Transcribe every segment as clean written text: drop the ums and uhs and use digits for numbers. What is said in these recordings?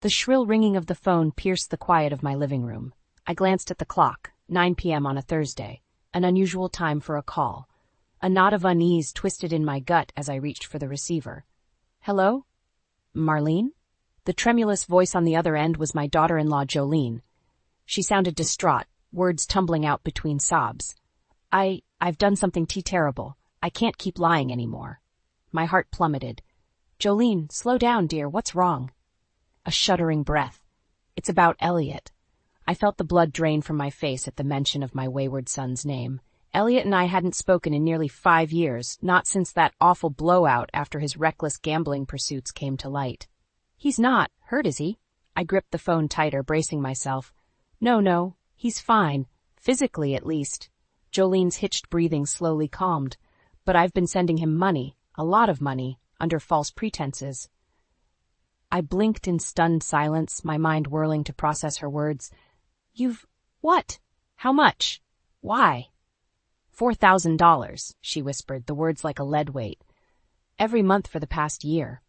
The shrill ringing of the phone pierced the quiet of my living room. I glanced at the clock, 9 p.m. on a Thursday, an unusual time for a call. A knot of unease twisted in my gut as I reached for the receiver. Hello? Marlene? The tremulous voice on the other end was my daughter-in-law, Jolene. She sounded distraught, words tumbling out between sobs. I've done something terrible. I can't keep lying anymore. My heart plummeted. Jolene, slow down, dear. What's wrong? A shuddering breath. It's about Elliot. I felt the blood drain from my face at the mention of my wayward son's name. Elliot and I hadn't spoken in nearly 5 years, not since that awful blowout after his reckless gambling pursuits came to light. He's not hurt, is he? I gripped the phone tighter, bracing myself. No, he's fine. Physically, at least. Jolene's hitched breathing slowly calmed. But I've been sending him money, a lot of money, under false pretenses. I blinked in stunned silence, my mind whirling to process her words. You've... what? How much? Why? $4,000, she whispered, the words like a lead weight. Every month for the past year.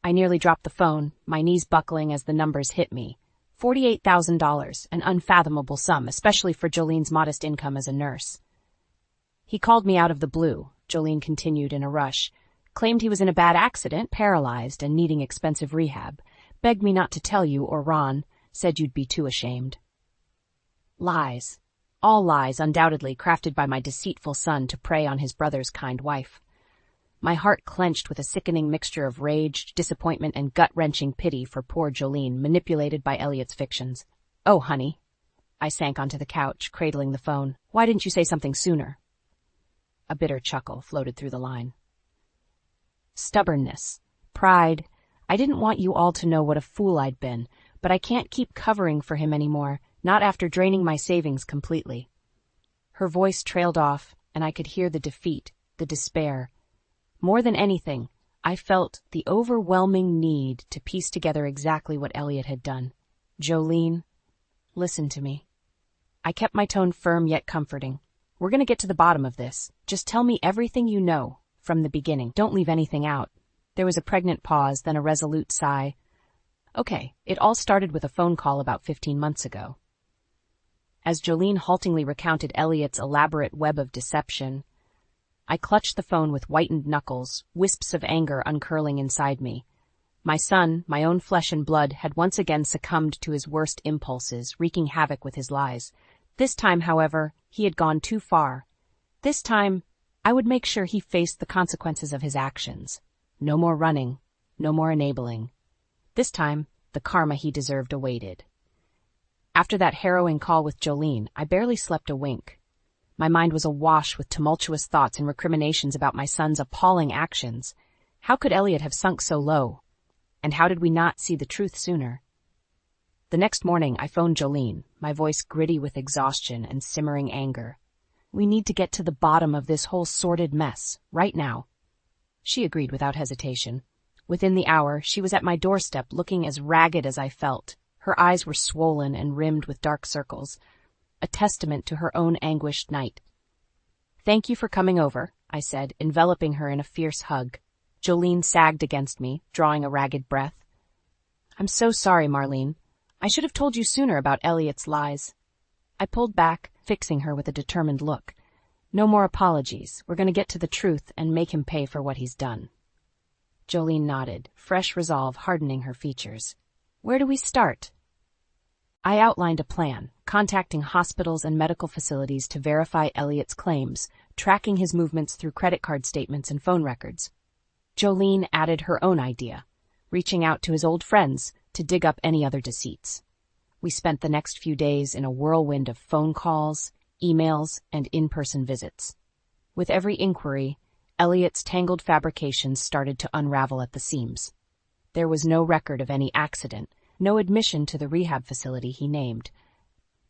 I nearly dropped the phone, my knees buckling as the numbers hit me. $48,000, an unfathomable sum, especially for Jolene's modest income as a nurse. He called me out of the blue, Jolene continued in a rush. Claimed he was in a bad accident, paralyzed, and needing expensive rehab. Begged me not to tell you or Ron, said you'd be too ashamed. Lies. All lies, undoubtedly, crafted by my deceitful son to prey on his brother's kind wife. My heart clenched with a sickening mixture of rage, disappointment, and gut-wrenching pity for poor Jolene, manipulated by Elliot's fictions. Oh, honey. I sank onto the couch, cradling the phone. Why didn't you say something sooner? A bitter chuckle floated through the line. Stubbornness. Pride. I didn't want you all to know what a fool I'd been, but I can't keep covering for him anymore, not after draining my savings completely. Her voice trailed off, and I could hear the defeat, the despair. More than anything, I felt the overwhelming need to piece together exactly what Elliot had done. Jolene, listen to me. I kept my tone firm yet comforting. We're going to get to the bottom of this. Just tell me everything you know, from the beginning. Don't leave anything out. There was a pregnant pause, then a resolute sigh. Okay, it all started with a phone call about 15 months ago. As Jolene haltingly recounted Elliot's elaborate web of deception, I clutched the phone with whitened knuckles, wisps of anger uncurling inside me. My son, my own flesh and blood, had once again succumbed to his worst impulses, wreaking havoc with his lies. This time, however, he had gone too far. This time, I would make sure he faced the consequences of his actions. No more running, no more enabling. This time, the karma he deserved awaited. After that harrowing call with Jolene, I barely slept a wink. My mind was awash with tumultuous thoughts and recriminations about my son's appalling actions. How could Elliot have sunk so low? And how did we not see the truth sooner? The next morning, I phoned Jolene, my voice gritty with exhaustion and simmering anger. We need to get to the bottom of this whole sordid mess, right now. She agreed without hesitation. Within the hour, she was at my doorstep looking as ragged as I felt. Her eyes were swollen and rimmed with dark circles, a testament to her own anguished night. Thank you for coming over, I said, enveloping her in a fierce hug. Jolene sagged against me, drawing a ragged breath. I'm so sorry, Marlene. I should have told you sooner about Elliot's lies. I pulled back, fixing her with a determined look. No more apologies. We're going to get to the truth and make him pay for what he's done. Jolene nodded, fresh resolve hardening her features. Where do we start? I outlined a plan, contacting hospitals and medical facilities to verify Elliot's claims, tracking his movements through credit card statements and phone records. Jolene added her own idea, reaching out to his old friends to dig up any other deceits. We spent the next few days in a whirlwind of phone calls, emails, and in-person visits. With every inquiry, Elliot's tangled fabrications started to unravel at the seams. There was no record of any accident, no admission to the rehab facility he named.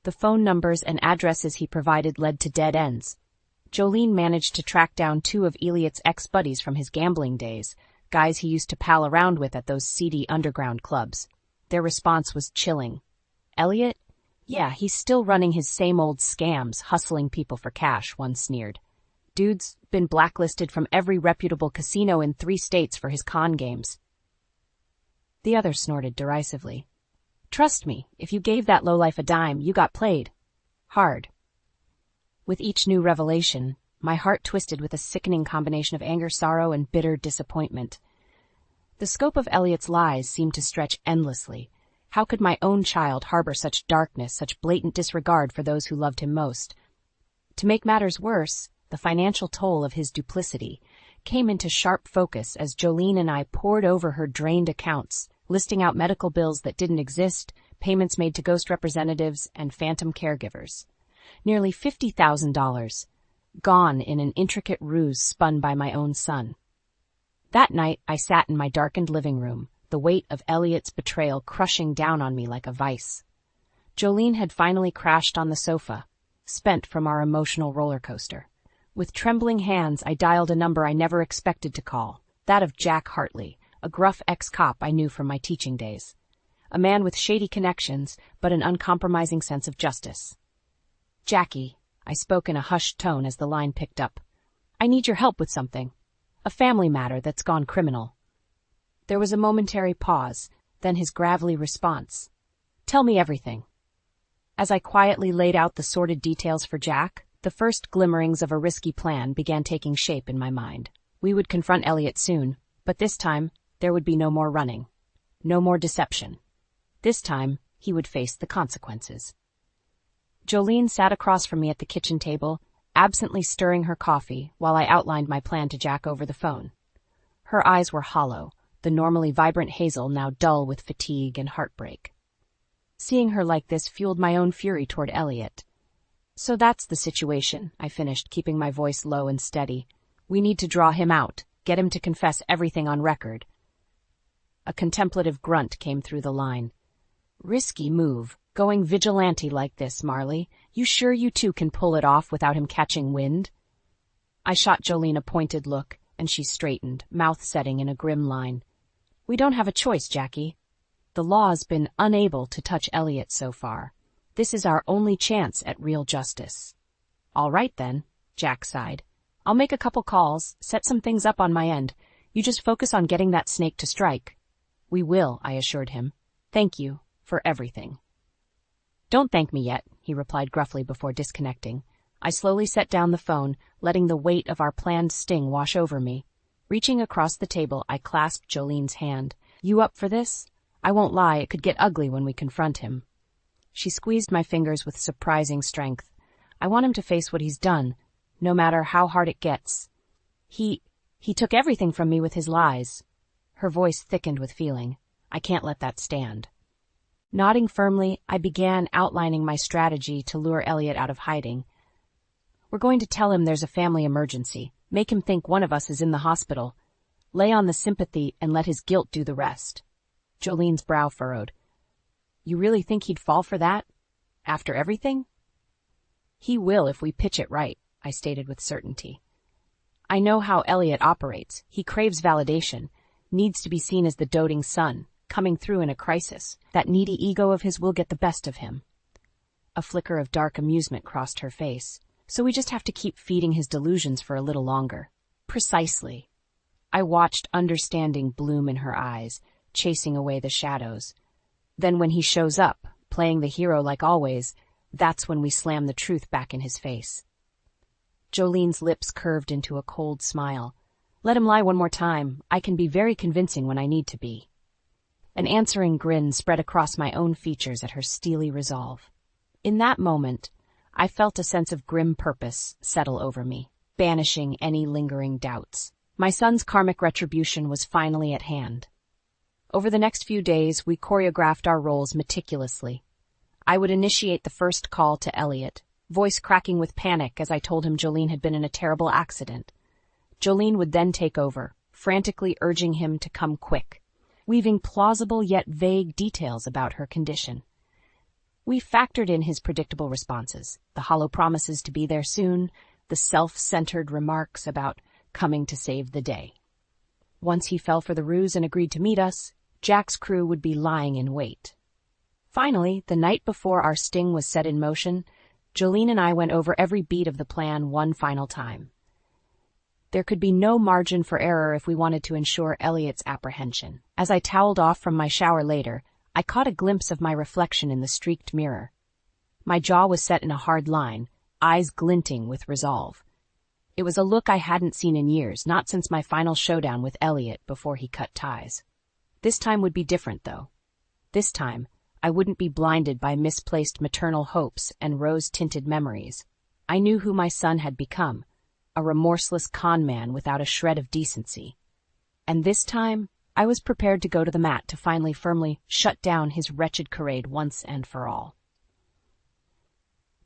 The phone numbers and addresses he provided led to dead ends. Jolene managed to track down 2 of Elliot's ex-buddies from his gambling days, guys he used to pal around with at those seedy underground clubs. Their response was chilling. Elliot? Yeah, he's still running his same old scams, hustling people for cash, one sneered. Dude's been blacklisted from every reputable casino in 3 states for his con games. The other snorted derisively. Trust me, if you gave that lowlife a dime, you got played. Hard. With each new revelation, my heart twisted with a sickening combination of anger, sorrow, and bitter disappointment. The scope of Elliot's lies seemed to stretch endlessly. How could my own child harbor such darkness, such blatant disregard for those who loved him most? To make matters worse, the financial toll of his duplicity came into sharp focus as Jolene and I pored over her drained accounts, listing out medical bills that didn't exist, payments made to ghost representatives, and phantom caregivers. Nearly $50,000, gone in an intricate ruse spun by my own son. That night, I sat in my darkened living room, the weight of Elliot's betrayal crushing down on me like a vice. Jolene had finally crashed on the sofa, spent from our emotional roller coaster. With trembling hands, I dialed a number I never expected to call, that of Jack Hartley, a gruff ex-cop I knew from my teaching days. A man with shady connections, but an uncompromising sense of justice. "Jackie," I spoke in a hushed tone as the line picked up. "I need your help with something. A family matter that's gone criminal." There was a momentary pause, then his gravelly response. "Tell me everything." As I quietly laid out the sordid details for Jack, the first glimmerings of a risky plan began taking shape in my mind. We would confront Elliot soon, but this time there would be no more running. No more deception. This time he would face the consequences. Jolene sat across from me at the kitchen table, absently stirring her coffee while I outlined my plan to Jack over the phone. Her eyes were hollow, the normally vibrant hazel now dull with fatigue and heartbreak. Seeing her like this fueled my own fury toward Elliot. "So that's the situation," I finished, keeping my voice low and steady. "We need to draw him out, get him to confess everything on record." A contemplative grunt came through the line. "Risky move, going vigilante like this, Marley. You sure you two can pull it off without him catching wind?" I shot Jolene a pointed look, and she straightened, mouth setting in a grim line. "We don't have a choice, Jackie. The law's been unable to touch Elliot so far. This is our only chance at real justice." "All right, then," Jack sighed. "I'll make a couple calls, set some things up on my end. You just focus on getting that snake to strike." "We will," I assured him. "Thank you for everything." "Don't thank me yet," he replied gruffly before disconnecting. I slowly set down the phone, letting the weight of our planned sting wash over me. Reaching across the table, I clasped Jolene's hand. "You up for this? I won't lie, it could get ugly when we confront him." She squeezed my fingers with surprising strength. "I want him to face what he's done, no matter how hard it gets. He took everything from me with his lies." Her voice thickened with feeling. "I can't let that stand." Nodding firmly, I began outlining my strategy to lure Elliot out of hiding. "We're going to tell him there's a family emergency, make him think one of us is in the hospital, lay on the sympathy and let his guilt do the rest." Jolene's brow furrowed. "You really think he'd fall for that? After everything?" "He will if we pitch it right," I stated with certainty. "I know how Elliot operates. He craves validation, needs to be seen as the doting son, coming through in a crisis. That needy ego of his will get the best of him." A flicker of dark amusement crossed her face. "So we just have to keep feeding his delusions for a little longer." "Precisely." I watched understanding bloom in her eyes, chasing away the shadows. "Then when he shows up, playing the hero like always, that's when we slam the truth back in his face." Jolene's lips curved into a cold smile. "Let him lie one more time. I can be very convincing when I need to be." An answering grin spread across my own features at her steely resolve. In that moment, I felt a sense of grim purpose settle over me, banishing any lingering doubts. My son's karmic retribution was finally at hand. Over the next few days, we choreographed our roles meticulously. I would initiate the first call to Elliot, voice cracking with panic as I told him Jolene had been in a terrible accident. Jolene would then take over, frantically urging him to come quick, weaving plausible yet vague details about her condition. We factored in his predictable responses, the hollow promises to be there soon, the self-centered remarks about coming to save the day. Once he fell for the ruse and agreed to meet us, Jack's crew would be lying in wait. Finally, the night before our sting was set in motion, Jolene and I went over every beat of the plan one final time. There could be no margin for error if we wanted to ensure Elliot's apprehension. As I toweled off from my shower later, I caught a glimpse of my reflection in the streaked mirror. My jaw was set in a hard line, eyes glinting with resolve. It was a look I hadn't seen in years, not since my final showdown with Elliot before he cut ties. This time would be different, though. This time, I wouldn't be blinded by misplaced maternal hopes and rose-tinted memories. I knew who my son had become, a remorseless con man without a shred of decency. And this time, I was prepared to go to the mat to finally firmly shut down his wretched charade once and for all.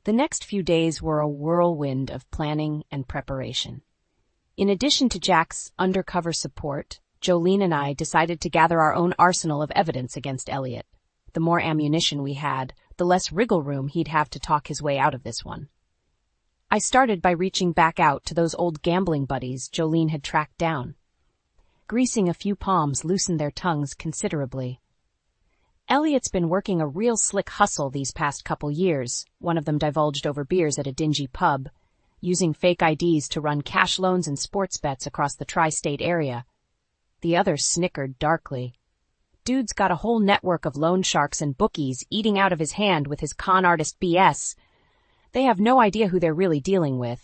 The next few days were a whirlwind of planning and preparation. In addition to Jack's undercover support, Jolene and I decided to gather our own arsenal of evidence against Elliot. The more ammunition we had, the less wriggle room he'd have to talk his way out of this one. I started by reaching back out to those old gambling buddies Jolene had tracked down. Greasing a few palms loosened their tongues considerably. Elliot's been working a real slick hustle these past couple years, one of them divulged over beers at a dingy pub, using fake IDs to run cash loans and sports bets across the tri-state area. The other snickered darkly. Dude's got a whole network of loan sharks and bookies eating out of his hand with his con artist BS. They have no idea who they're really dealing with.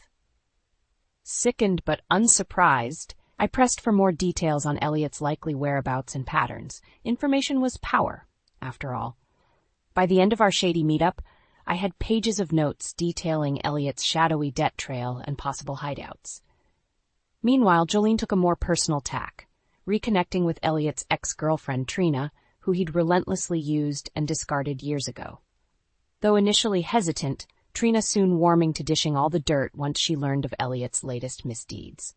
Sickened but unsurprised, I pressed for more details on Elliot's likely whereabouts and patterns. Information was power, after all. By the end of our shady meetup, I had pages of notes detailing Elliot's shadowy debt trail and possible hideouts. Meanwhile, Jolene took a more personal tack, reconnecting with Elliot's ex-girlfriend Trina, who he'd relentlessly used and discarded years ago. Though initially hesitant, Trina soon warming to dishing all the dirt once she learned of Elliot's latest misdeeds.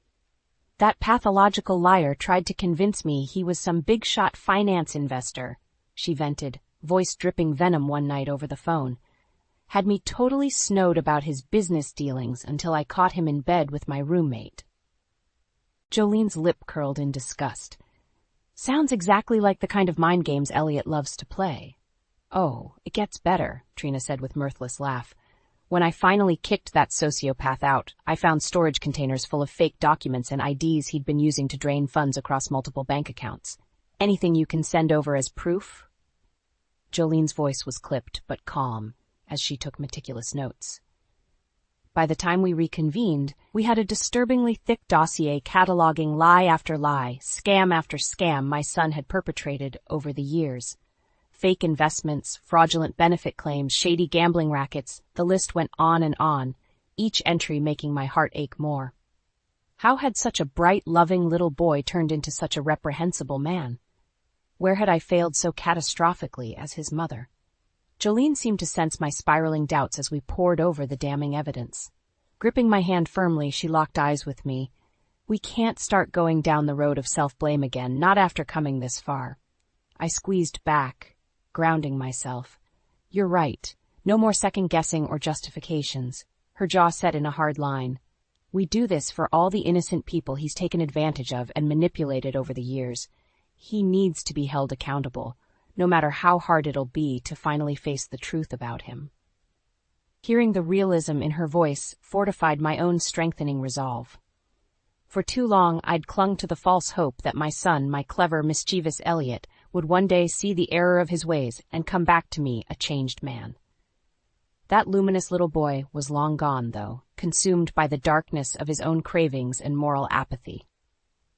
That pathological liar tried to convince me he was some big-shot finance investor, she vented, voice dripping venom one night over the phone. Had me totally snowed about his business dealings until I caught him in bed with my roommate. Jolene's lip curled in disgust. Sounds exactly like the kind of mind games Elliot loves to play. Oh, it gets better, Trina said with mirthless laugh. When I finally kicked that sociopath out, I found storage containers full of fake documents and IDs he'd been using to drain funds across multiple bank accounts. Anything you can send over as proof? Jolene's voice was clipped but calm, as she took meticulous notes. By the time we reconvened, we had a disturbingly thick dossier cataloging lie after lie, scam after scam my son had perpetrated over the years. Fake investments, fraudulent benefit claims, shady gambling rackets, the list went on, each entry making my heart ache more. How had such a bright, loving little boy turned into such a reprehensible man? Where had I failed so catastrophically as his mother? Jolene seemed to sense my spiraling doubts as we pored over the damning evidence. Gripping my hand firmly, she locked eyes with me. We can't start going down the road of self-blame again, not after coming this far. I squeezed back, grounding myself. You're right. No more second-guessing or justifications. Her jaw set in a hard line. We do this for all the innocent people he's taken advantage of and manipulated over the years. He needs to be held accountable, no matter how hard it'll be to finally face the truth about him. Hearing the realism in her voice fortified my own strengthening resolve. For too long I'd clung to the false hope that my son, my clever, mischievous Elliot, would one day see the error of his ways and come back to me a changed man. That luminous little boy was long gone, though, consumed by the darkness of his own cravings and moral apathy.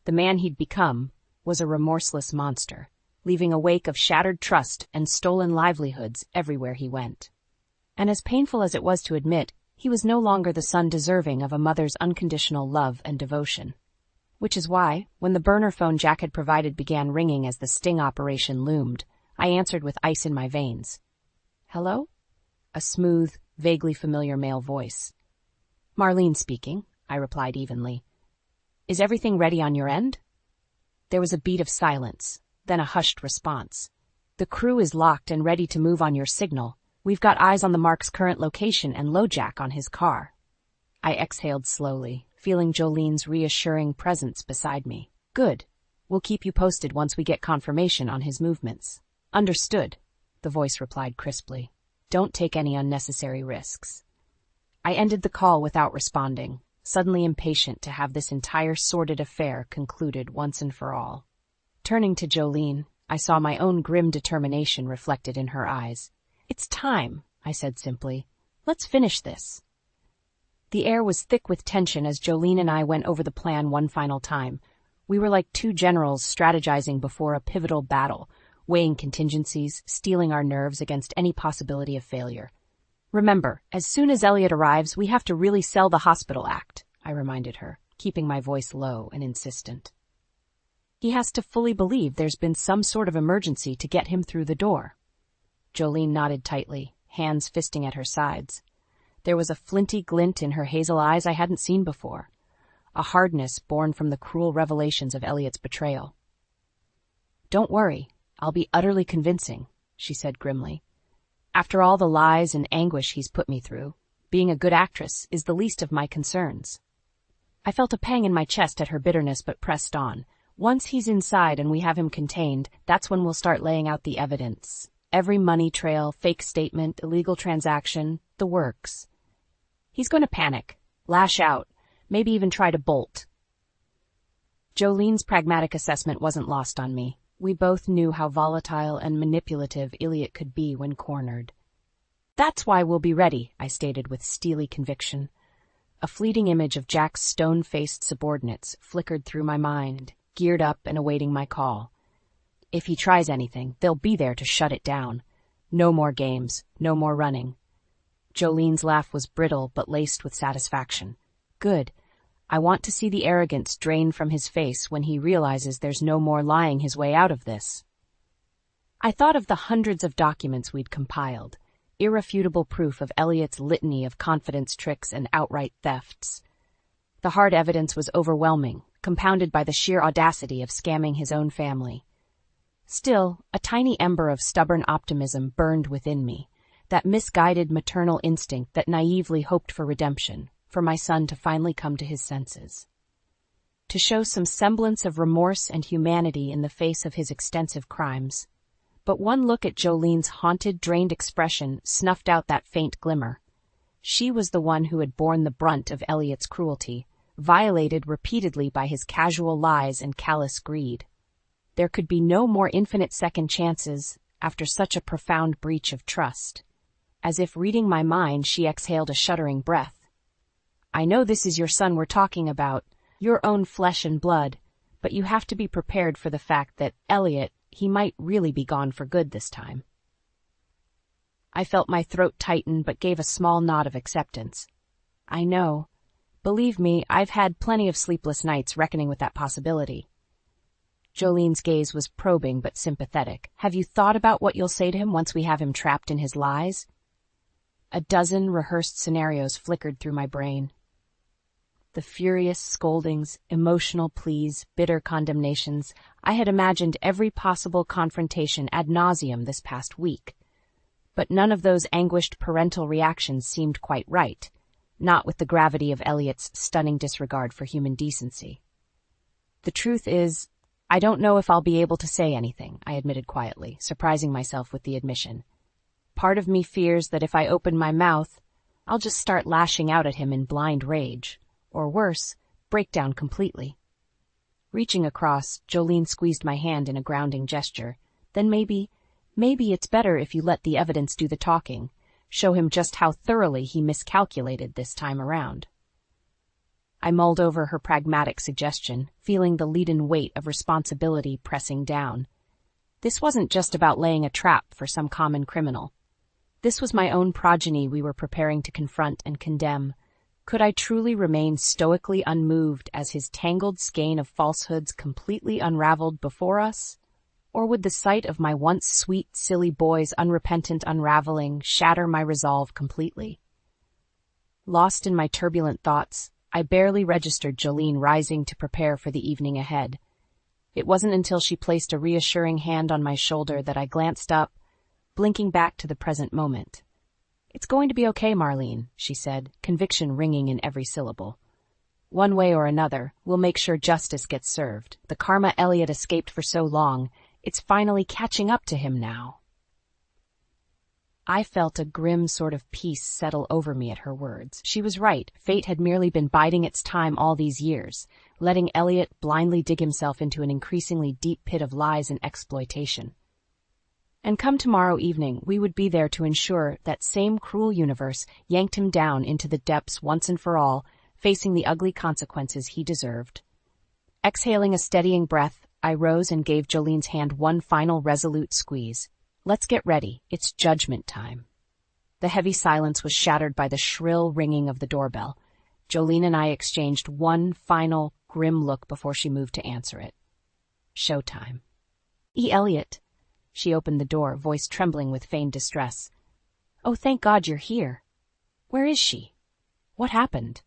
The man he'd become was a remorseless monster, leaving a wake of shattered trust and stolen livelihoods everywhere he went. And as painful as it was to admit, he was no longer the son deserving of a mother's unconditional love and devotion. Which is why, when the burner phone Jack had provided began ringing as the sting operation loomed, I answered with ice in my veins. Hello? A smooth, vaguely familiar male voice. Marlene speaking, I replied evenly. Is everything ready on your end? There was a beat of silence, then a hushed response. The crew is locked and ready to move on your signal. We've got eyes on the Mark's current location and LoJack on his car. I exhaled slowly, feeling Jolene's reassuring presence beside me. Good. We'll keep you posted once we get confirmation on his movements. Understood, the voice replied crisply. Don't take any unnecessary risks. I ended the call without responding, suddenly impatient to have this entire sordid affair concluded once and for all. Turning to Jolene, I saw my own grim determination reflected in her eyes. "It's time," I said simply. "Let's finish this." The air was thick with tension as Jolene and I went over the plan one final time. We were like two generals strategizing before a pivotal battle, weighing contingencies, steeling our nerves against any possibility of failure. "Remember, as soon as Elliot arrives, we have to really sell the hospital act," I reminded her, keeping my voice low and insistent. "He has to fully believe there's been some sort of emergency to get him through the door." Jolene nodded tightly, hands fisting at her sides. There was a flinty glint in her hazel eyes I hadn't seen before, a hardness born from the cruel revelations of Elliot's betrayal. "Don't worry, I'll be utterly convincing," she said grimly. "After all the lies and anguish he's put me through, being a good actress is the least of my concerns." I felt a pang in my chest at her bitterness but pressed on. "Once he's inside and we have him contained, that's when we'll start laying out the evidence. Every money trail, fake statement, illegal transaction, the works. He's going to panic, lash out, maybe even try to bolt." Jolene's pragmatic assessment wasn't lost on me. We both knew how volatile and manipulative Elliot could be when cornered. "That's why we'll be ready," I stated with steely conviction. A fleeting image of Jack's stone-faced subordinates flickered through my mind, geared up and awaiting my call. If he tries anything, they'll be there to shut it down. No more games, no more running. Jolene's laugh was brittle but laced with satisfaction. "Good. I want to see the arrogance drain from his face when he realizes there's no more lying his way out of this." I thought of the hundreds of documents we'd compiled, irrefutable proof of Elliot's litany of confidence tricks and outright thefts. The hard evidence was overwhelming, compounded by the sheer audacity of scamming his own family. Still, a tiny ember of stubborn optimism burned within me, that misguided maternal instinct that naively hoped for redemption, for my son to finally come to his senses. To show some semblance of remorse and humanity in the face of his extensive crimes. But one look at Jolene's haunted, drained expression snuffed out that faint glimmer. She was the one who had borne the brunt of Elliot's cruelty, violated repeatedly by his casual lies and callous greed. There could be no more infinite second chances after such a profound breach of trust. As if reading my mind, she exhaled a shuddering breath. "I know this is your son we're talking about, your own flesh and blood, but you have to be prepared for the fact that Elliot, he might really be gone for good this time." I felt my throat tighten but gave a small nod of acceptance. "I know. Believe me, I've had plenty of sleepless nights reckoning with that possibility." Jolene's gaze was probing but sympathetic. "Have you thought about what you'll say to him once we have him trapped in his lies?" A dozen rehearsed scenarios flickered through my brain. The furious scoldings, emotional pleas, bitter condemnations. I had imagined every possible confrontation ad nauseum this past week. But none of those anguished parental reactions seemed quite right, not with the gravity of Elliot's stunning disregard for human decency. "The truth is, I don't know if I'll be able to say anything," I admitted quietly, surprising myself with the admission. "Part of me fears that if I open my mouth, I'll just start lashing out at him in blind rage, or worse, break down completely." Reaching across, Jolene squeezed my hand in a grounding gesture. "Then maybe it's better if you let the evidence do the talking, show him just how thoroughly he miscalculated this time around." I mulled over her pragmatic suggestion, feeling the leaden weight of responsibility pressing down. This wasn't just about laying a trap for some common criminal. This was my own progeny we were preparing to confront and condemn. Could I truly remain stoically unmoved as his tangled skein of falsehoods completely unraveled before us? Or would the sight of my once sweet, silly boy's unrepentant unraveling shatter my resolve completely? Lost in my turbulent thoughts, I barely registered Jolene rising to prepare for the evening ahead. It wasn't until she placed a reassuring hand on my shoulder that I glanced up, blinking back to the present moment. "It's going to be okay, Marlene," she said, conviction ringing in every syllable. "One way or another, we'll make sure justice gets served. The karma Elliot escaped for so long, it's finally catching up to him now." I felt a grim sort of peace settle over me at her words. She was right. Fate had merely been biding its time all these years. letting Elliot blindly dig himself into an increasingly deep pit of lies and exploitation. And come tomorrow evening, we would be there to ensure that same cruel universe yanked him down into the depths once and for all, facing the ugly consequences he deserved. Exhaling a steadying breath, I rose and gave Jolene's hand one final resolute squeeze. Let's get ready. It's judgment time. The heavy silence was shattered by the shrill ringing of the doorbell. Jolene and I exchanged one final, grim look before she moved to answer it. Showtime. Elliot. She opened the door, voice trembling with feigned distress. Oh, thank God you're here. Where is she? What happened?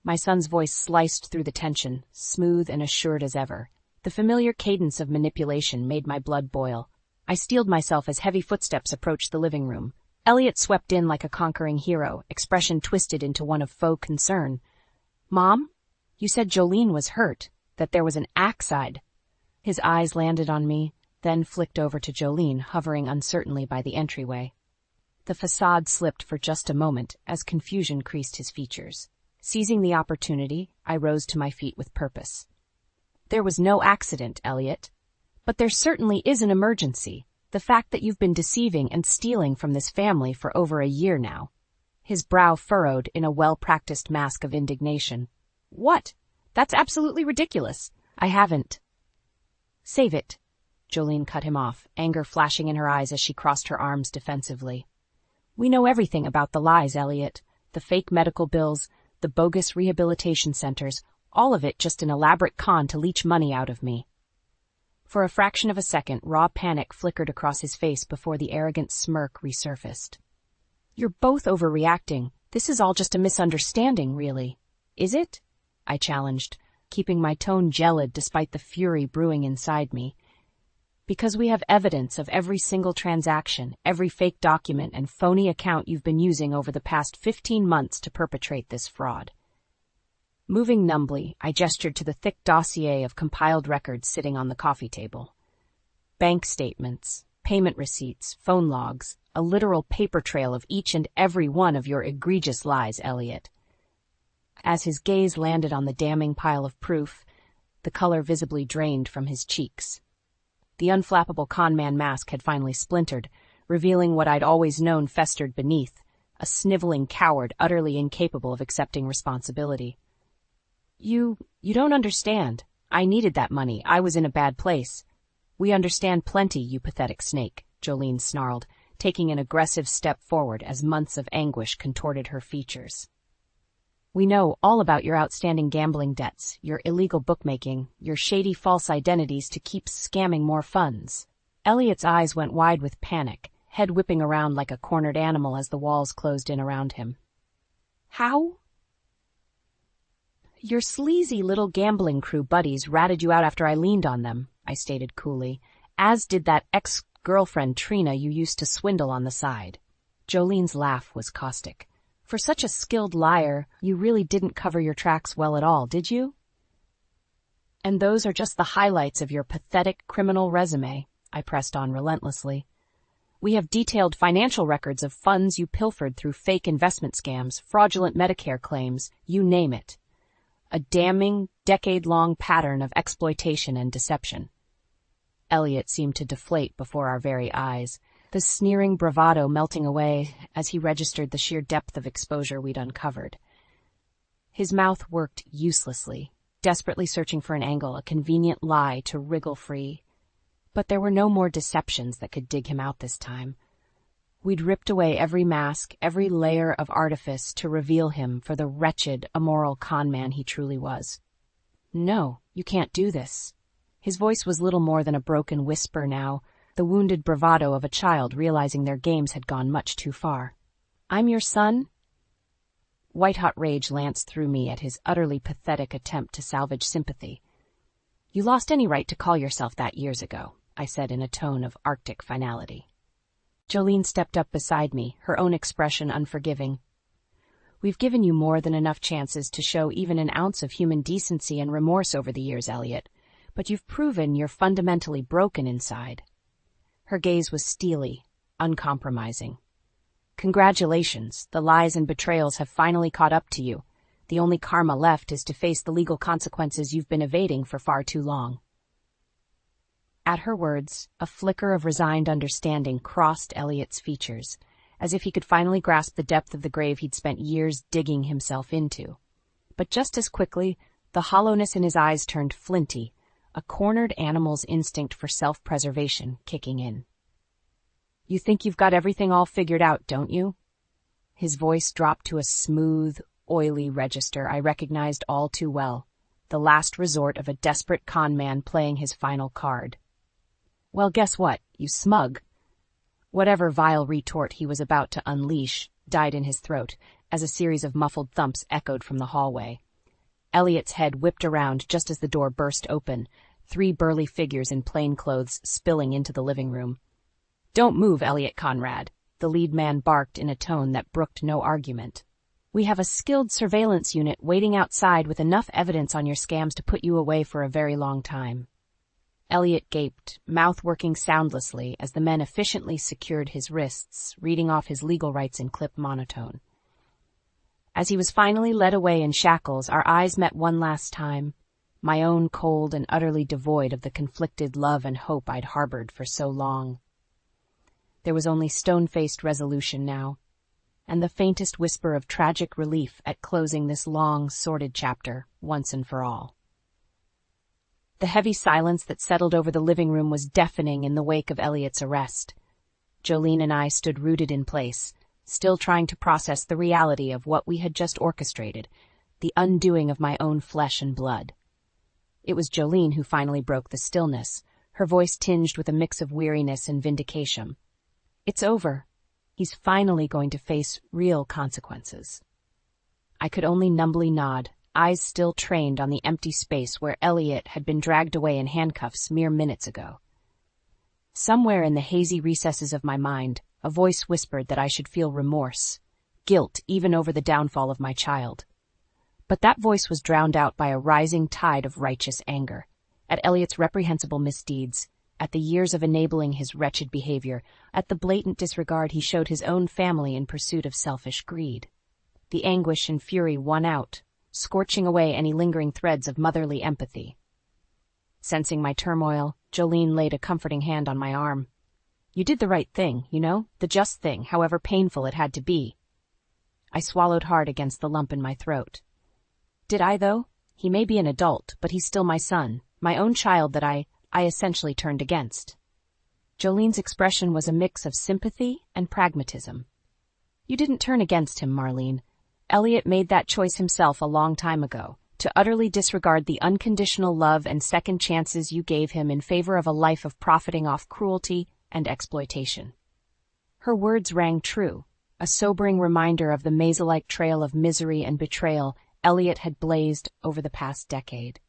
My son's voice sliced through the tension, smooth and assured as ever. The familiar cadence of manipulation made my blood boil. I steeled myself as heavy footsteps approached the living room. Elliot swept in like a conquering hero, expression twisted into one of faux concern. Mom? You said Jolene was hurt, that there was an accident. His eyes landed on me, then flicked over to Jolene, hovering uncertainly by the entryway. The facade slipped for just a moment as confusion creased his features. Seizing the opportunity, I rose to my feet with purpose. There was no accident, Elliot. But there certainly is an emergency. The fact that you've been deceiving and stealing from this family for over a year now. His brow furrowed in a well-practiced mask of indignation. What? That's absolutely ridiculous. I haven't. Save it. Jolene cut him off, anger flashing in her eyes as she crossed her arms defensively. We know everything about the lies, Elliot. The fake medical bills, the bogus rehabilitation centers, all of it just an elaborate con to leech money out of me. For a fraction of a second, raw panic flickered across his face before the arrogant smirk resurfaced. You're both overreacting. This is all just a misunderstanding, really. Is it? I challenged, keeping my tone gelid despite the fury brewing inside me. Because we have evidence of every single transaction, every fake document and phony account you've been using over the past 15 months to perpetrate this fraud. Moving numbly, I gestured to the thick dossier of compiled records sitting on the coffee table. Bank statements, payment receipts, phone logs, a literal paper trail of each and every one of your egregious lies, Elliot. As his gaze landed on the damning pile of proof, the color visibly drained from his cheeks. The unflappable conman mask had finally splintered, revealing what I'd always known festered beneath, a sniveling coward utterly incapable of accepting responsibility. You don't understand. I needed that money. I was in a bad place. We understand plenty, you pathetic snake, Jolene snarled, taking an aggressive step forward as months of anguish contorted her features. We know all about your outstanding gambling debts, your illegal bookmaking, your shady false identities to keep scamming more funds. Elliot's eyes went wide with panic, head whipping around like a cornered animal as the walls closed in around him. How? Your sleazy little gambling crew buddies ratted you out after I leaned on them, I stated coolly, as did that ex-girlfriend Trina you used to swindle on the side. Jolene's laugh was caustic. For such a skilled liar, you really didn't cover your tracks well at all, did you? And those are just the highlights of your pathetic criminal resume, I pressed on relentlessly. We have detailed financial records of funds you pilfered through fake investment scams, fraudulent Medicare claims, you name it. A damning, decade-long pattern of exploitation and deception. Elliot seemed to deflate before our very eyes, the sneering bravado melting away as he registered the sheer depth of exposure we'd uncovered. His mouth worked uselessly, desperately searching for an angle, a convenient lie to wriggle free. But there were no more deceptions that could dig him out this time. We'd ripped away every mask, every layer of artifice to reveal him for the wretched, immoral conman he truly was. No, you can't do this. His voice was little more than a broken whisper now, the wounded bravado of a child realizing their games had gone much too far. I'm your son? White-hot rage lanced through me at his utterly pathetic attempt to salvage sympathy. You lost any right to call yourself that years ago, I said in a tone of Arctic finality. Jolene stepped up beside me, her own expression unforgiving. We've given you more than enough chances to show even an ounce of human decency and remorse over the years, Elliot, but you've proven you're fundamentally broken inside. Her gaze was steely, uncompromising. Congratulations, the lies and betrayals have finally caught up to you. The only karma left is to face the legal consequences you've been evading for far too long." At her words, a flicker of resigned understanding crossed Elliot's features, as if he could finally grasp the depth of the grave he'd spent years digging himself into. But just as quickly, the hollowness in his eyes turned flinty, a cornered animal's instinct for self-preservation kicking in. "You think you've got everything all figured out, don't you?" His voice dropped to a smooth, oily register I recognized all too well, the last resort of a desperate con man playing his final card. "Well, guess what, you smug." Whatever vile retort he was about to unleash died in his throat as a series of muffled thumps echoed from the hallway. Elliot's head whipped around just as the door burst open, 3 burly figures in plain clothes spilling into the living room. "Don't move, Elliot Conrad," the lead man barked in a tone that brooked no argument. "We have a skilled surveillance unit waiting outside with enough evidence on your scams to put you away for a very long time." Elliot gaped, mouth working soundlessly as the men efficiently secured his wrists, reading off his legal rights in clipped monotone. As he was finally led away in shackles, our eyes met one last time, my own cold and utterly devoid of the conflicted love and hope I'd harbored for so long. There was only stone-faced resolution now, and the faintest whisper of tragic relief at closing this long, sordid chapter once and for all. The heavy silence that settled over the living room was deafening in the wake of Elliot's arrest. Jolene and I stood rooted in place, still trying to process the reality of what we had just orchestrated, the undoing of my own flesh and blood. It was Jolene who finally broke the stillness, her voice tinged with a mix of weariness and vindication. "It's over. He's finally going to face real consequences." I could only numbly nod, eyes still trained on the empty space where Elliot had been dragged away in handcuffs mere minutes ago. Somewhere in the hazy recesses of my mind, a voice whispered that I should feel remorse, guilt even over the downfall of my child. But that voice was drowned out by a rising tide of righteous anger, at Elliot's reprehensible misdeeds, at the years of enabling his wretched behavior, at the blatant disregard he showed his own family in pursuit of selfish greed. The anguish and fury won out, scorching away any lingering threads of motherly empathy. Sensing my turmoil, Jolene laid a comforting hand on my arm. "You did the right thing, you know, the just thing, however painful it had to be." I swallowed hard against the lump in my throat. "Did I, though? He may be an adult, but he's still my son, my own child that I essentially turned against." Jolene's expression was a mix of sympathy and pragmatism. "You didn't turn against him, Marlene. Elliot made that choice himself a long time ago, to utterly disregard the unconditional love and second chances you gave him in favor of a life of profiting off cruelty and exploitation." Her words rang true, a sobering reminder of the maze-like trail of misery and betrayal Elliot had blazed over the past decade.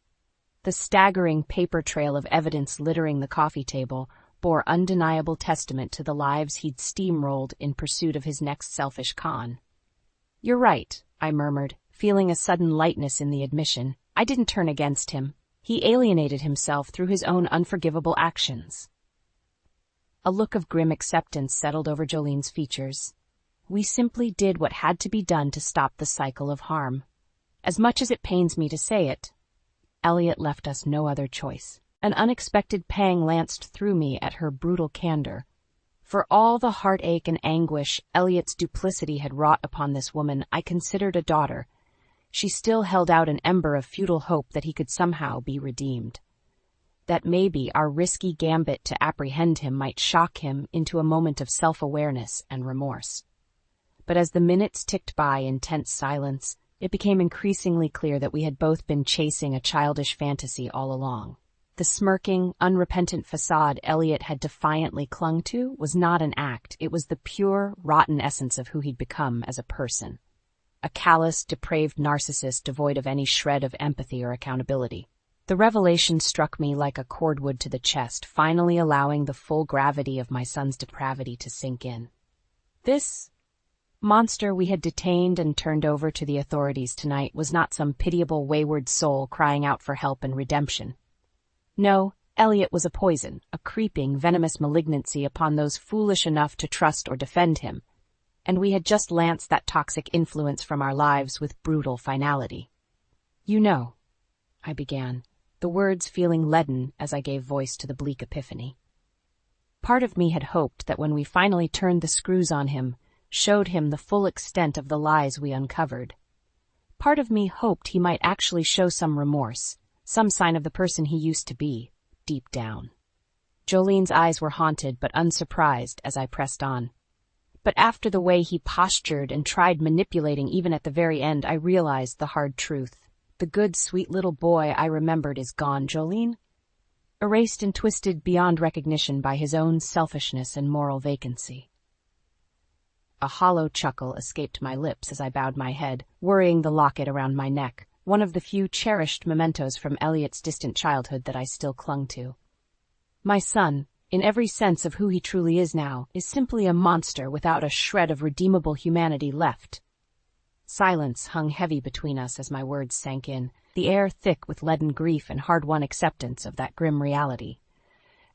The staggering paper trail of evidence littering the coffee table bore undeniable testament to the lives he'd steamrolled in pursuit of his next selfish con. "You're right," I murmured, feeling a sudden lightness in the admission. "I didn't turn against him. He alienated himself through his own unforgivable actions." A look of grim acceptance settled over Jolene's features. We simply did what had to be done to stop the cycle of harm. As much as it pains me to say it, Elliot left us no other choice. An unexpected pang lanced through me at her brutal candor. For all the heartache and anguish Elliot's duplicity had wrought upon this woman I considered a daughter, she still held out an ember of futile hope that he could somehow be redeemed. That maybe our risky gambit to apprehend him might shock him into a moment of self-awareness and remorse. But as the minutes ticked by in tense silence, it became increasingly clear that we had both been chasing a childish fantasy all along. The smirking, unrepentant facade Elliot had defiantly clung to was not an act, it was the pure, rotten essence of who he'd become as a person. A callous, depraved narcissist devoid of any shred of empathy or accountability. The revelation struck me like a cordwood to the chest, finally allowing the full gravity of my son's depravity to sink in. This monster we had detained and turned over to the authorities tonight was not some pitiable wayward soul crying out for help and redemption. No, Elliot was a poison, a creeping, venomous malignancy upon those foolish enough to trust or defend him. and we had just lanced that toxic influence from our lives with brutal finality. "You know," I began, the words feeling leaden as I gave voice to the bleak epiphany. Part of me had hoped that when we finally turned the screws on him, showed him the full extent of the lies we uncovered, part of me hoped he might actually show some remorse, some sign of the person he used to be, deep down. Jolene's eyes were haunted but unsurprised as I pressed on. But after the way he postured and tried manipulating even at the very end, I realized the hard truth. The good, sweet little boy I remembered is gone, Jolene. Erased and twisted beyond recognition by his own selfishness and moral vacancy. A hollow chuckle escaped my lips as I bowed my head, worrying the locket around my neck, one of the few cherished mementos from Elliot's distant childhood that I still clung to. My son, in every sense of who he truly is now, is simply a monster without a shred of redeemable humanity left. Silence hung heavy between us as my words sank in, the air thick with leaden grief and hard-won acceptance of that grim reality.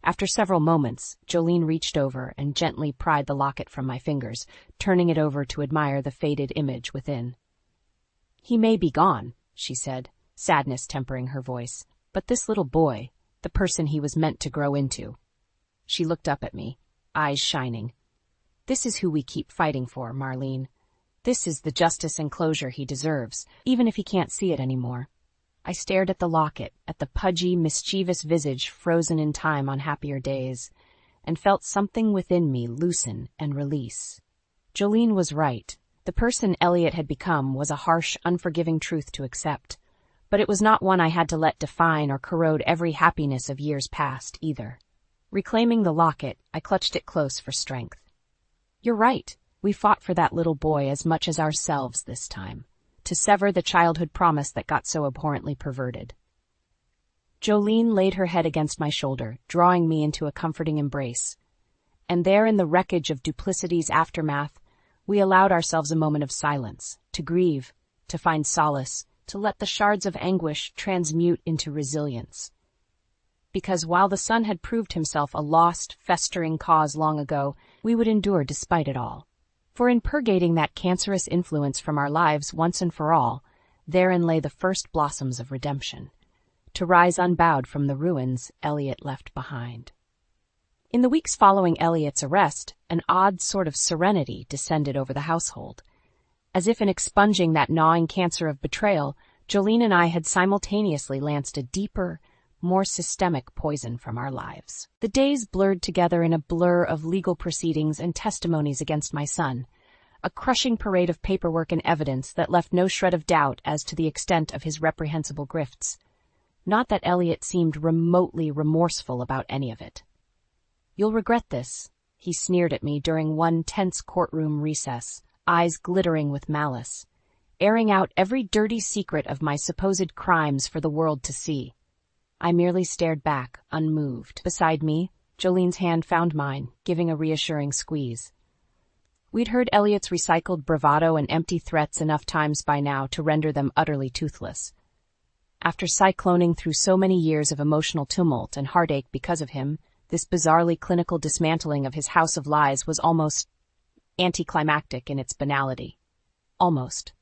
After several moments, Jolene reached over and gently pried the locket from my fingers, turning it over to admire the faded image within. "He may be gone," she said, sadness tempering her voice, "but this little boy, the person he was meant to grow into." She looked up at me, eyes shining. "This is who we keep fighting for, Marlene. This is the justice and closure he deserves, even if he can't see it anymore." I stared at the locket, at the pudgy, mischievous visage frozen in time on happier days, and felt something within me loosen and release. Jolene was right. The person Elliot had become was a harsh, unforgiving truth to accept, but it was not one I had to let define or corrode every happiness of years past, either. Reclaiming the locket, I clutched it close for strength. "You're right. We fought for that little boy as much as ourselves this time, to sever the childhood promise that got so abhorrently perverted." Jolene laid her head against my shoulder, drawing me into a comforting embrace. And there in the wreckage of duplicity's aftermath, we allowed ourselves a moment of silence, to grieve, to find solace, to let the shards of anguish transmute into resilience. Because while the son had proved himself a lost, festering cause long ago, we would endure despite it all. For in purgating that cancerous influence from our lives once and for all, therein lay the first blossoms of redemption, to rise unbowed from the ruins Elliot left behind. In the weeks following Elliot's arrest, an odd sort of serenity descended over the household. As if in expunging that gnawing cancer of betrayal, Jolene and I had simultaneously lanced a deeper, more systemic poison from our lives. The days blurred together in a blur of legal proceedings and testimonies against my son, a crushing parade of paperwork and evidence that left no shred of doubt as to the extent of his reprehensible grifts. Not that Elliot seemed remotely remorseful about any of it. "You'll regret this," he sneered at me during one tense courtroom recess, eyes glittering with malice, airing out every dirty secret of my supposed crimes for the world to see. I merely stared back, unmoved. Beside me, Jolene's hand found mine, giving a reassuring squeeze. We'd heard Elliot's recycled bravado and empty threats enough times by now to render them utterly toothless. After cycloning through so many years of emotional tumult and heartache because of him, this bizarrely clinical dismantling of his house of lies was almost anticlimactic in its banality. Almost.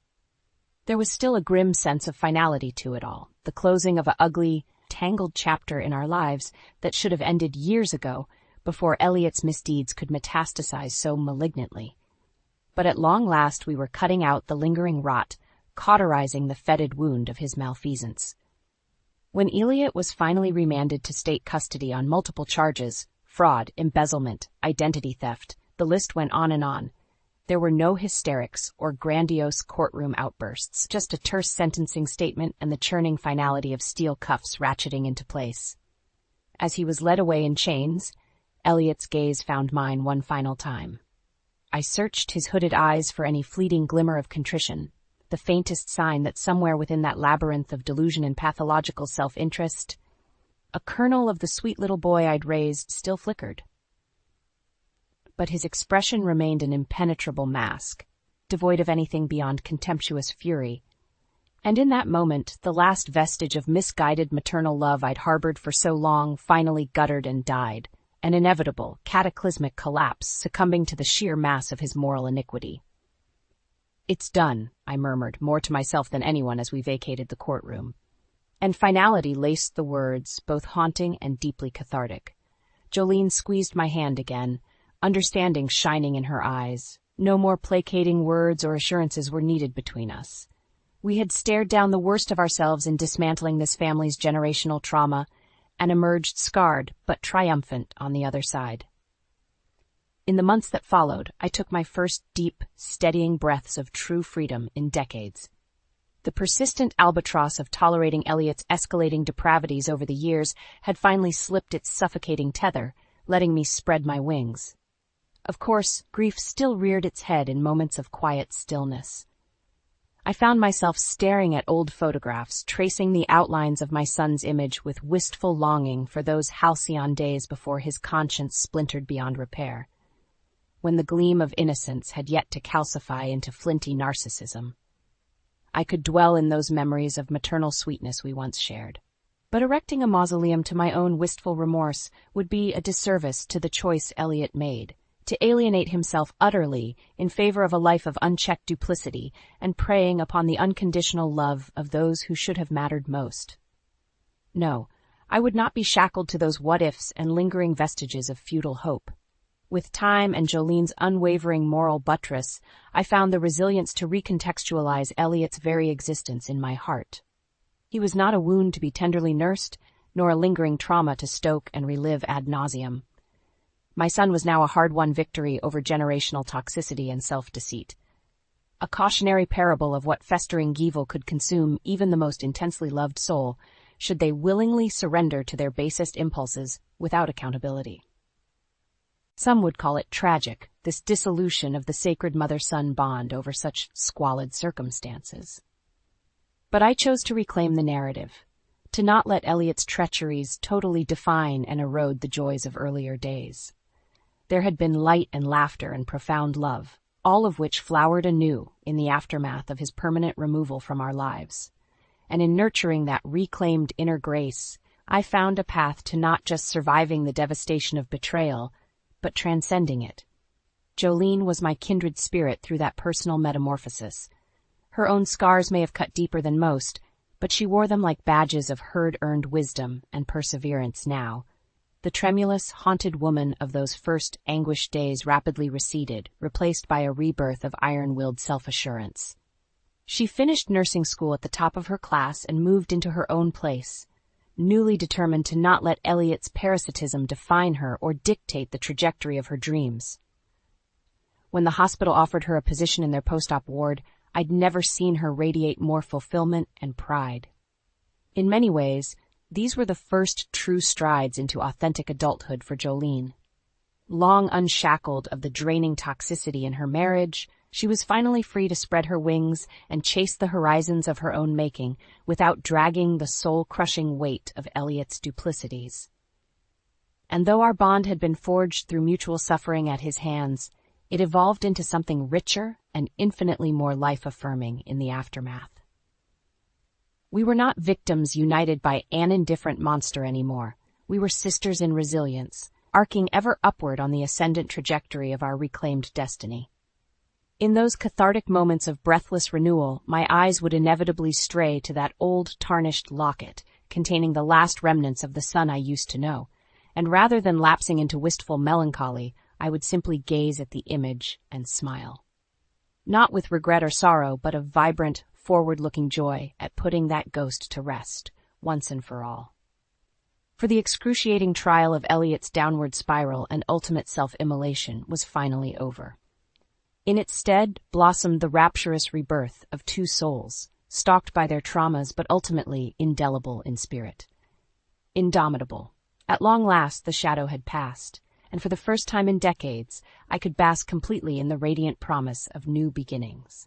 There was still a grim sense of finality to it all, the closing of an ugly, tangled chapter in our lives that should have ended years ago before Elliot's misdeeds could metastasize so malignantly. But at long last we were cutting out the lingering rot, cauterizing the fetid wound of his malfeasance. When Elliot was finally remanded to state custody on multiple charges, fraud, embezzlement, identity theft, the list went on and on. There were no hysterics or grandiose courtroom outbursts, just a terse sentencing statement and the churning finality of steel cuffs ratcheting into place. As he was led away in chains, Elliot's gaze found mine one final time. I searched his hooded eyes for any fleeting glimmer of contrition, the faintest sign that somewhere within that labyrinth of delusion and pathological self-interest, a kernel of the sweet little boy I'd raised still flickered. But his expression remained an impenetrable mask, devoid of anything beyond contemptuous fury. And in that moment, the last vestige of misguided maternal love I'd harbored for so long finally guttered and died, an inevitable, cataclysmic collapse, succumbing to the sheer mass of his moral iniquity. "It's done," I murmured, more to myself than anyone as we vacated the courtroom. And finality laced the words, both haunting and deeply cathartic. Jolene squeezed my hand again, understanding shining in her eyes. No more placating words or assurances were needed between us. We had stared down the worst of ourselves in dismantling this family's generational trauma and emerged scarred but triumphant on the other side. In the months that followed, I took my first deep, steadying breaths of true freedom in decades. The persistent albatross of tolerating Elliot's escalating depravities over the years had finally slipped its suffocating tether, letting me spread my wings. Of course, grief still reared its head in moments of quiet stillness. I found myself staring at old photographs, tracing the outlines of my son's image with wistful longing for those halcyon days before his conscience splintered beyond repair, when the gleam of innocence had yet to calcify into flinty narcissism. I could dwell in those memories of maternal sweetness we once shared. But erecting a mausoleum to my own wistful remorse would be a disservice to the choice Elliot made, to alienate himself utterly in favor of a life of unchecked duplicity and preying upon the unconditional love of those who should have mattered most. No, I would not be shackled to those what-ifs and lingering vestiges of futile hope. With time and Jolene's unwavering moral buttress, I found the resilience to recontextualize Elliot's very existence in my heart. He was not a wound to be tenderly nursed, nor a lingering trauma to stoke and relive ad nauseum. My son was now a hard-won victory over generational toxicity and self-deceit. A cautionary parable of what festering evil could consume even the most intensely loved soul, should they willingly surrender to their basest impulses without accountability. Some would call it tragic, this dissolution of the sacred mother-son bond over such squalid circumstances. But I chose to reclaim the narrative, to not let Elliot's treacheries totally define and erode the joys of earlier days. There had been light and laughter and profound love, all of which flowered anew in the aftermath of his permanent removal from our lives. And in nurturing that reclaimed inner grace, I found a path to not just surviving the devastation of betrayal, but transcending it. Jolene was my kindred spirit through that personal metamorphosis. Her own scars may have cut deeper than most, but she wore them like badges of herd-earned wisdom and perseverance now. The tremulous, haunted woman of those first anguished days rapidly receded, replaced by a rebirth of iron-willed self-assurance. She finished nursing school at the top of her class and moved into her own place, newly determined to not let Elliot's parasitism define her or dictate the trajectory of her dreams. When the hospital offered her a position in their post-op ward, I'd never seen her radiate more fulfillment and pride. In many ways, these were the first true strides into authentic adulthood for Jolene. Long unshackled of the draining toxicity in her marriage, she was finally free to spread her wings and chase the horizons of her own making without dragging the soul-crushing weight of Elliot's duplicities. And though our bond had been forged through mutual suffering at his hands, it evolved into something richer and infinitely more life-affirming in the aftermath. We were not victims united by an indifferent monster anymore. We were sisters in resilience, arcing ever upward on the ascendant trajectory of our reclaimed destiny. In those cathartic moments of breathless renewal, my eyes would inevitably stray to that old tarnished locket containing the last remnants of the son I used to know, and rather than lapsing into wistful melancholy, I would simply gaze at the image and smile. Not with regret or sorrow, but of vibrant, forward-looking joy at putting that ghost to rest, once and for all. For the excruciating trial of Elliot's downward spiral and ultimate self-immolation was finally over. In its stead blossomed the rapturous rebirth of two souls, stalked by their traumas but ultimately indelible in spirit. Indomitable. At long last the shadow had passed, and for the first time in decades I could bask completely in the radiant promise of new beginnings.